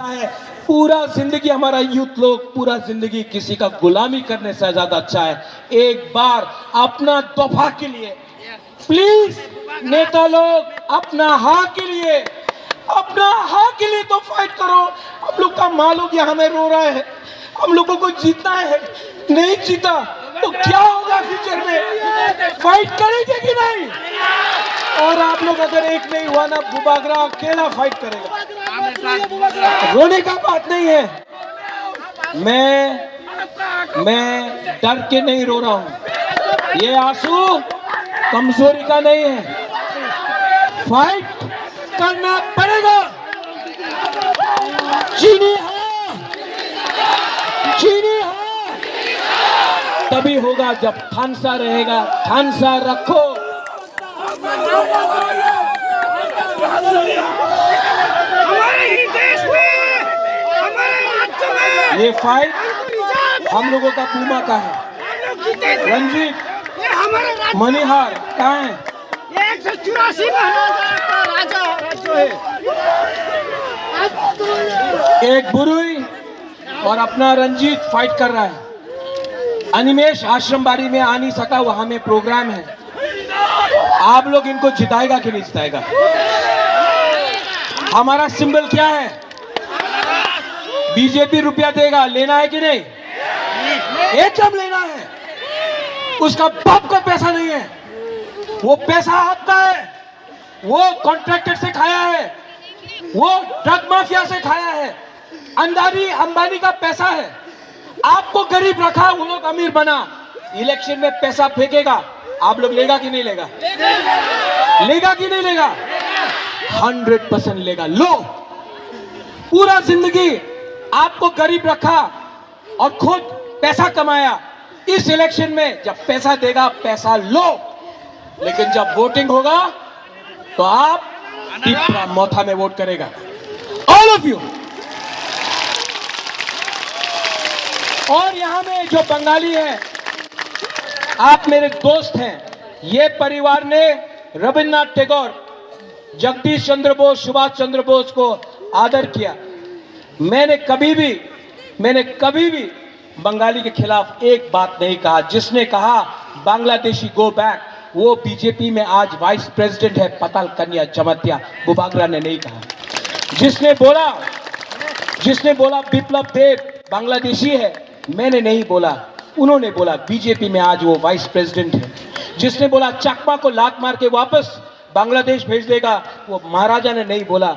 अच्छा है। पूरा जिंदगी हमारा यूथ लोग पूरा जिंदगी किसी का गुलामी करने से ज्यादा अच्छा है। एक बार अपना दफा के लिए प्लीज नेता लोग अपना हाँ के लिए तो फाइट करो। हम लोग का माँ लोग यहाँ में रो रहा है, हम लोगों को जीतना है, नहीं जीता तो क्या होगा फ्यूचर में, फाइट करेंगे कि नहीं? और आप लोग अगर एक नहीं हुआ ना, बुबागरा अकेला फाइट करेगा। रोने का बात नहीं है, मैं डर के नहीं रो रहा हूं, ये आंसू कमजोरी का नहीं है, फाइट करना पड़ेगा। चीनी हाँ, चीनी हाँ, तभी होगा जब ठानसा रहेगा। ठानसा रखो। हमारे ही देश में, हमारे राज्य में ये फाइट हम लोगों का पूमा का है। रंजीत मणिहार कहाँ है? 184 का राज्य है। एक बुरुई और अपना रंजीत फाइट कर रहा है। अनिमेश आश्रम बाड़ी में आ नहीं सका, वहां में प्रोग्राम है। आप लोग इनको जिताएगा कि नहीं जिताएगा? हमारा सिंबल क्या है? बीजेपी रुपया देगा, लेना है कि नहीं? एकदम लेना है। उसका बाप का पैसा नहीं है, वो पैसा आपका है। वो कॉन्ट्रैक्टर से खाया है, वो ड्रग माफिया से खाया है, अंबानी का पैसा है। आपको गरीब रखा, वो लोग अमीर बना। इलेक्शन में पैसा फेंकेगा, आप लोग लेगा कि नहीं लेगा? लेगा कि नहीं लेगा? 100% लेगा। लो, पूरा जिंदगी आपको गरीब रखा और खुद पैसा कमाया। इस इलेक्शन में जब पैसा देगा, पैसा लो, लेकिन जब वोटिंग होगा तो आप टिप्रा मोथा में वोट करेगा। All of you. और यहां में जो बंगाली है, आप मेरे दोस्त हैं। ये परिवार ने रविन्द्रनाथ टैगोर, जगदीश चंद्र बोस, सुभाष चंद्र बोस को आदर किया। मैंने कभी भी बंगाली के खिलाफ एक बात नहीं कहा। जिसने कहा बांग्लादेशी गो बैक, वो बीजेपी में आज वाइस प्रेसिडेंट है, पताल कन्या जमातिया बुबागरा ने नहीं कहा। जिसने बोला बिप्लब देब बांग्लादेशी है, मैंने नहीं बोला, उन्होंने बोला। बीजेपी में आज वो वाइस प्रेसिडेंट है। जिसने बोला चकमा को लात मार के वापस बांग्लादेश भेज देगा, वो महाराजा ने नहीं बोला।